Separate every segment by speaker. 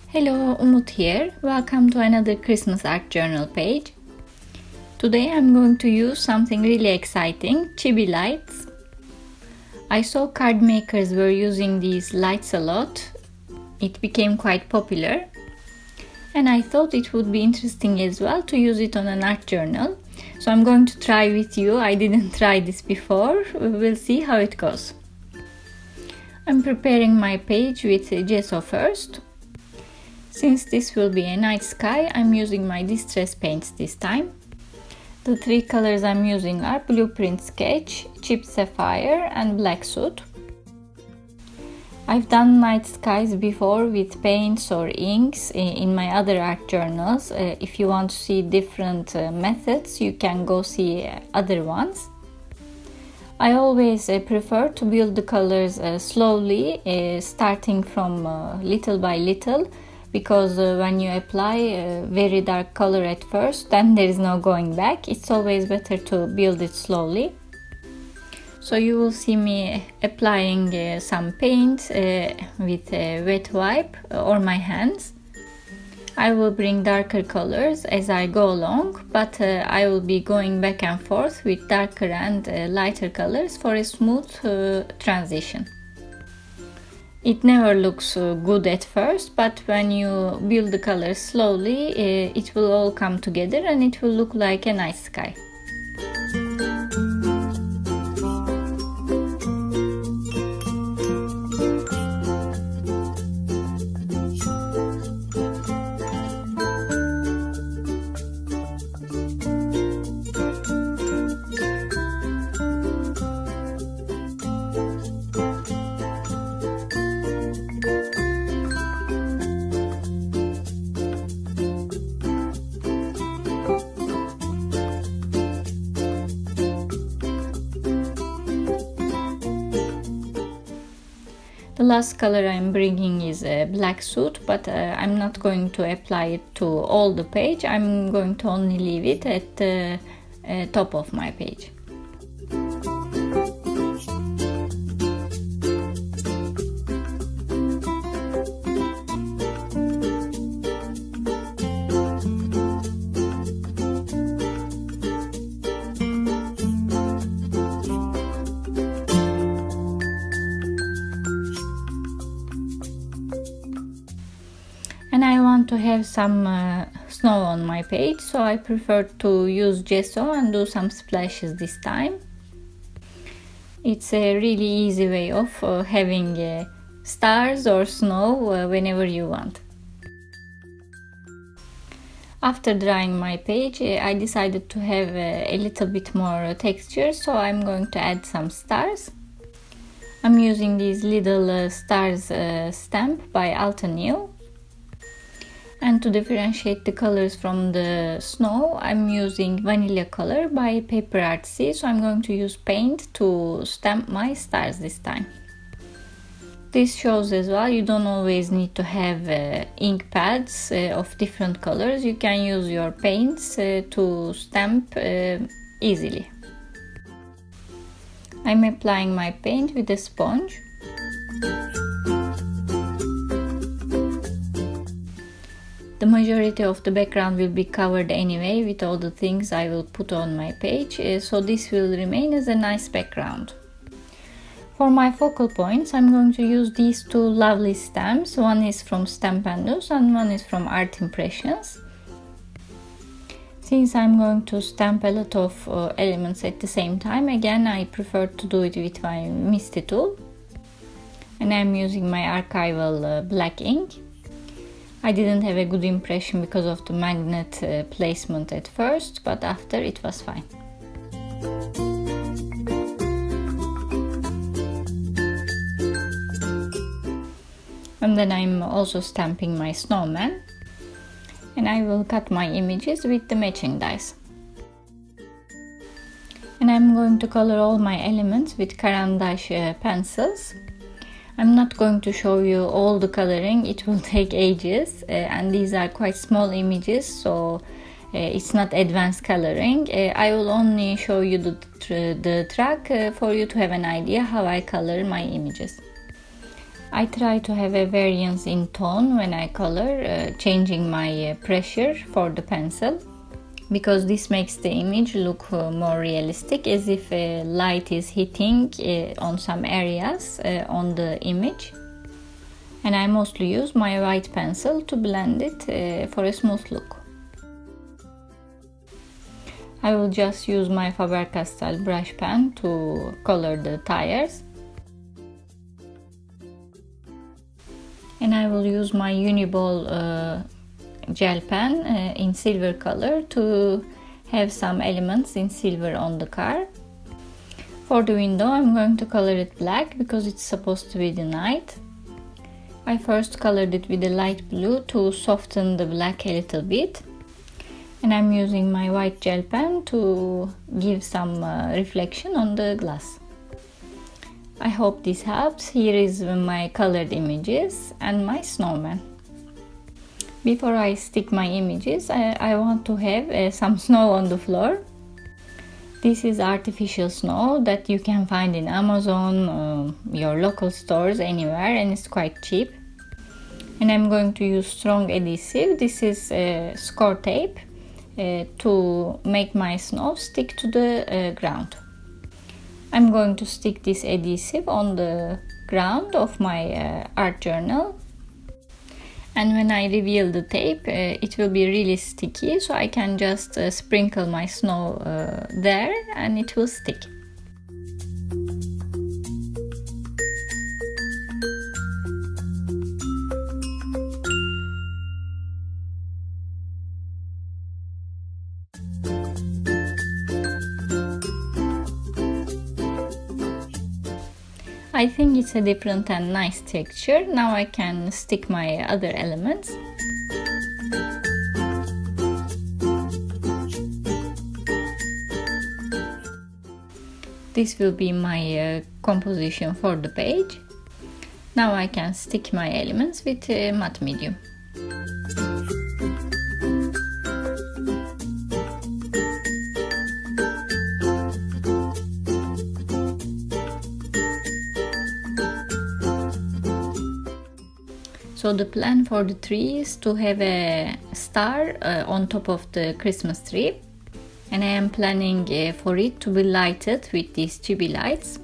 Speaker 1: Hello, Umut here. Welcome to another Christmas art journal page. Today I'm going to use something really exciting, chibi lights. I saw card makers were using these lights a lot. It became quite popular. And I thought it would be interesting as well to use it on an art journal. So I'm going to try with you. I didn't try this before. We'll see how it goes. I'm preparing my page with gesso first. Since this will be a night sky, I'm using my distress paints this time. The three colors I'm using are Blueprint Sketch, Chip Sapphire and Black Soot. I've done night skies before with paints or inks in my other art journals. If you want to see different methods, you can go see other ones. I always prefer to build the colors slowly, starting from little by little, because when you apply a very dark color at first, then there is no going back. It's always better to build it slowly. So you will see me applying some paint with a wet wipe or my hands. I will bring darker colors as I go along, but I will be going back and forth with darker and lighter colors for a smooth transition. It never looks good at first, but when you build the colors slowly, it will all come together and it will look like a night sky. The last color I'm bringing is Black Soot, but I'm not going to apply it to all the page. I'm going to only leave it at the top of my page. And I want to have some snow on my page, so I prefer to use gesso and do some splashes this time. It's a really easy way of having stars or snow whenever you want. After drying my page, I decided to have a little bit more texture, so I'm going to add some stars. I'm using these little stars stamp by Altenil. And to differentiate the colors from the snow, I'm using Vanilla Color by Paper Artsy. So I'm going to use paint to stamp my stars this time. This shows as well, you don't always need to have ink pads of different colors. You can use your paints to stamp easily. I'm applying my paint with a sponge. The majority of the background will be covered anyway with all the things I will put on my page, so this will remain as a nice background. For my focal points, I'm going to use these two lovely stamps. One is from Stamp & News and one is from Art Impressions. Since I'm going to stamp a lot of elements at the same time, again I prefer to do it with my Misty tool. And I'm using my archival black ink. I didn't have a good impression because of the magnet placement at first, but after it was fine. And then I'm also stamping my snowman. And I will cut my images with the matching dies. And I'm going to color all my elements with Caran-d'Ache pencils. I'm not going to show you all the coloring, it will take ages, and these are quite small images, so it's not advanced coloring. I will only show you the track for you to have an idea how I color my images. I try to have a variance in tone when I color, changing my pressure for the pencil, because this makes the image look more realistic, as if light is hitting on some areas on the image. And I mostly use my white pencil to blend it for a smooth look. I will just use my Faber-Castell brush pen to color the tires. And I will use my Uniball gel pen in silver color to have some elements in silver on the car. For the window I'm going to color it black because it's supposed to be the night. I first colored it with a light blue to soften the black a little bit. And I'm using my white gel pen to give some reflection on the glass. I hope this helps. Here is my colored images and my snowman. Before I stick my images, I want to have some snow on the floor. This is artificial snow that you can find in Amazon, your local stores, anywhere, and it's quite cheap. And I'm going to use strong adhesive. This is score tape to make my snow stick to the ground. I'm going to stick this adhesive on the ground of my art journal. And when I reveal the tape, it will be really sticky, so I can just sprinkle my snow there and it will stick. I think it's a different and nice texture. Now I can stick my other elements. This will be my composition for the page. Now I can stick my elements with matte medium. So the plan for the tree is to have a star on top of the Christmas tree, and I am planning for it to be lighted with these chibi lights.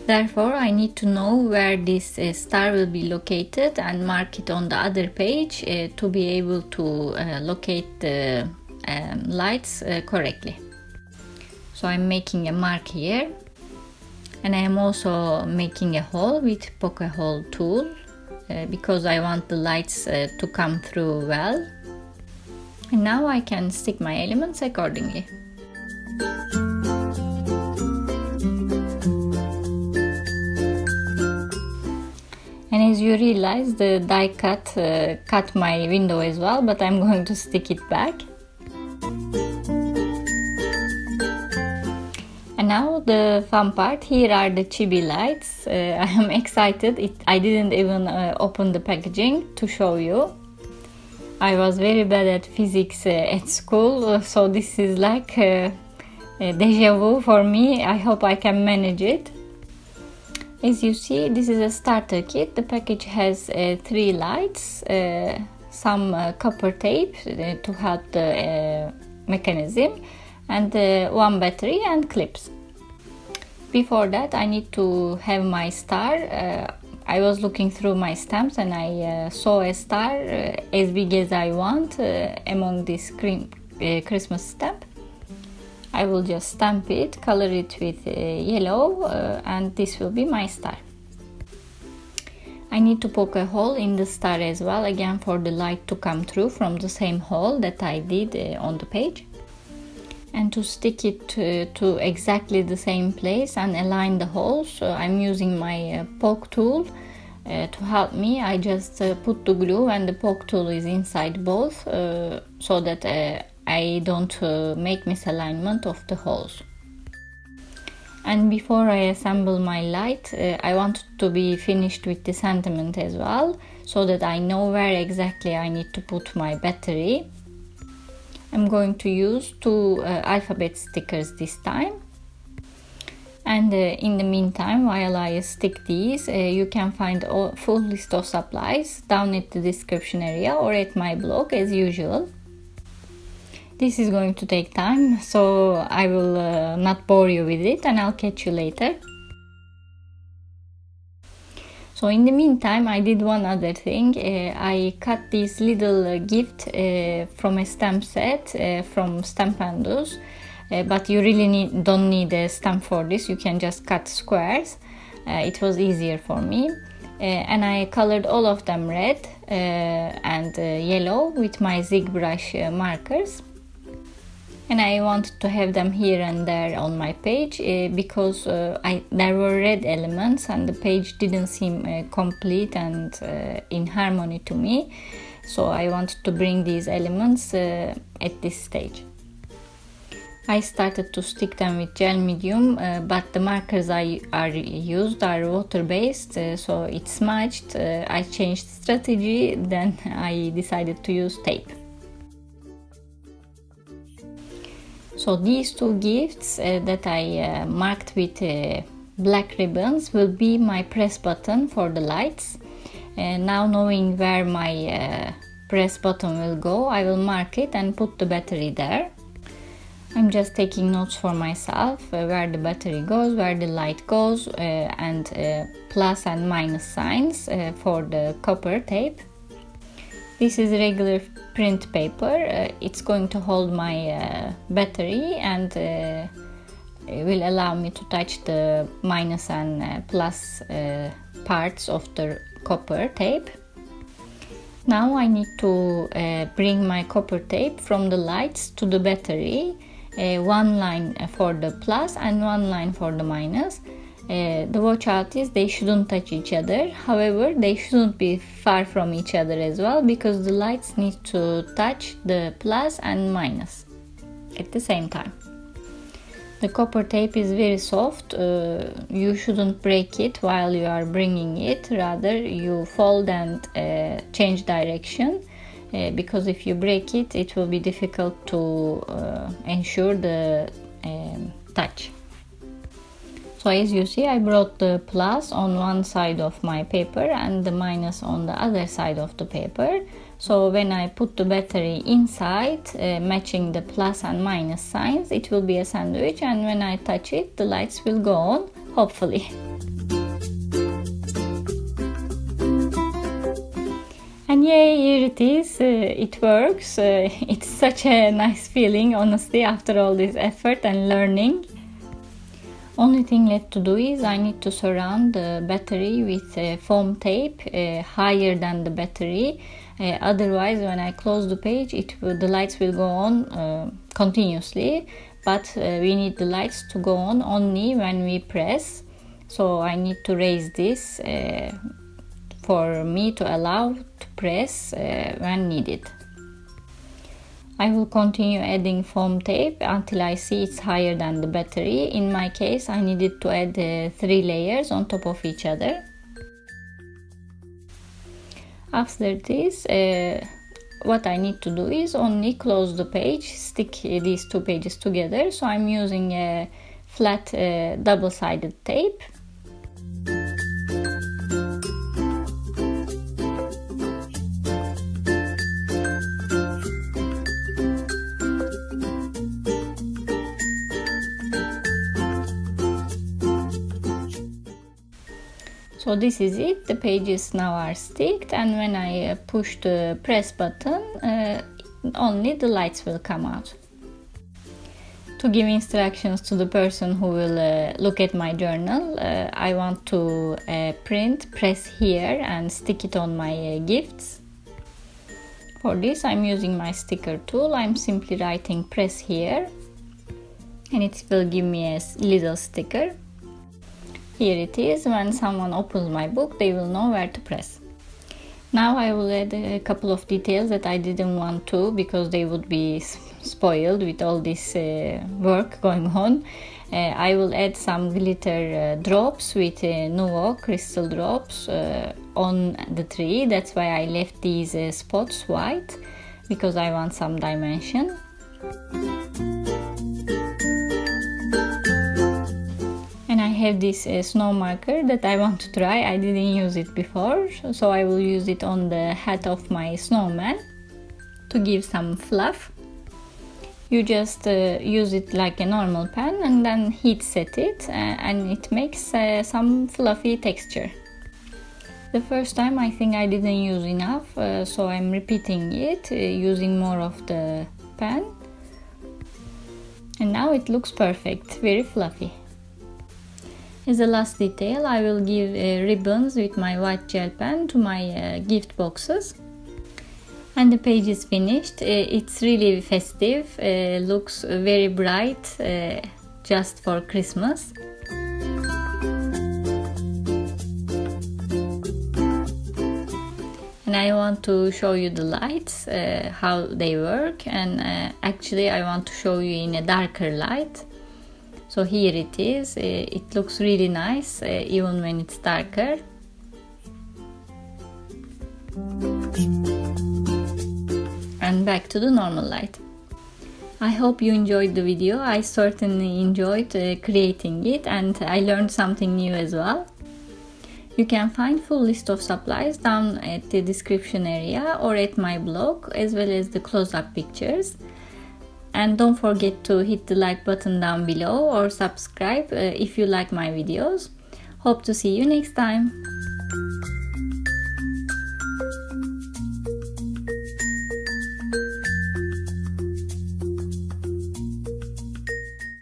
Speaker 1: Therefore I need to know where this star will be located and mark it on the other page to be able to locate the lights correctly. So I'm making a mark here, and I am also making a hole with poke hole tool. Because I want the lights to come through well. And now I can stick my elements accordingly. And as you realize, the die cut cut my window as well, but I'm going to stick it back. And now the fun part, here are the chibi lights. I am excited. I didn't even open the packaging to show you. I was very bad at physics at school, so this is like a deja vu for me. I hope I can manage it. As you see, this is a starter kit. The package has 3 lights, some copper tape to help the mechanism, and 1 battery and clips. Before that I need to have my star. I was looking through my stamps and I saw a star as big as I want among this Christmas stamp. I will just stamp it, color it with yellow, and this will be my star. I need to poke a hole in the star as well, again for the light to come through from the same hole that I did on the page. And to stick it to exactly the same place and align the holes, so I'm using my poke tool to help me. I just put the glue and the poke tool is inside both, so that I don't make misalignment of the holes. And before I assemble my light, I want it to be finished with the sentiment as well, so that I know where exactly I need to put my battery. I'm going to use 2 alphabet stickers this time. And in the meantime, while I stick these, you can find a full list of supplies down at the description area or at my blog as usual. This is going to take time, so I will not bore you with it, and I'll catch you later. So in the meantime, I did one other thing. I cut this little gift from a stamp set from Stampendous. But you really don't need a stamp for this. You can just cut squares. It was easier for me. And I colored all of them red and yellow with my zig brush markers. And I wanted to have them here and there on my page because there were red elements and the page didn't seem complete and in harmony to me. So I wanted to bring these elements at this stage. I started to stick them with gel medium, but the markers I used are water-based, so it smudged. I changed strategy, then I decided to use tape. So these two gifts that I marked with black ribbons will be my press button for the lights. Now knowing where my press button will go, I will mark it and put the battery there. I'm just taking notes for myself where the battery goes, where the light goes, and plus and minus signs for the copper tape. This is regular print paper. It's going to hold my battery and will allow me to touch the minus and plus parts of the copper tape. Now I need to bring my copper tape from the lights to the battery. One line for the plus and one line for the minus. The watch out is they shouldn't touch each other. However, they shouldn't be far from each other as well, because the lights need to touch the plus and minus at the same time. The copper tape is very soft. You shouldn't break it while you are bringing it. Rather, you fold and change direction. Because if you break it, it will be difficult to ensure the touch. So as you see, I brought the plus on one side of my paper and the minus on the other side of the paper. So when I put the battery inside, matching the plus and minus signs, it will be a sandwich, and when I touch it, the lights will go on, hopefully. And yay, here it is, it works. It's such a nice feeling, honestly, after all this effort and learning. Only thing left to do is I need to surround the battery with foam tape higher than the battery. Otherwise, when I close the page, the lights will go on continuously. But we need the lights to go on only when we press. So I need to raise this for me to allow to press when needed. I will continue adding foam tape until I see it's higher than the battery. In my case, I needed to add 3 layers on top of each other. After this, what I need to do is only close the page, stick these two pages together. So I'm using a flat double-sided tape. So this is it, the pages now are sticked, and when I push the press button, only the lights will come out. To give instructions to the person who will look at my journal, I want to press here and stick it on my gifts. For this I'm using my sticker tool. I'm simply writing press here and it will give me a little sticker. Here it is. When someone opens my book, they will know where to press. Now I will add a couple of details that I didn't want to, because they would be spoiled with all this work going on. I will add some glitter drops with Nuvo crystal drops on the tree. That's why I left these spots white, because I want some dimension. And have this snow marker that I want to try. I didn't use it before, so I will use it on the hat of my snowman to give some fluff. You just use it like a normal pen and then heat set it, and it makes some fluffy texture. The first time I think I didn't use enough, so I'm repeating it using more of the pen, and now it looks perfect, very fluffy. As a last detail, I will give ribbons with my white gel pen to my gift boxes. And the page is finished. It's really festive, looks very bright, just for Christmas. And I want to show you the lights, how they work, and actually I want to show you in a darker light. So here it is. It looks really nice even when it's darker. And back to the normal light. I hope you enjoyed the video. I certainly enjoyed creating it, and I learned something new as well. You can find full list of supplies down at the description area or at my blog, as well as the close-up pictures. And don't forget to hit the like button down below or subscribe if you like my videos. Hope to see you next time.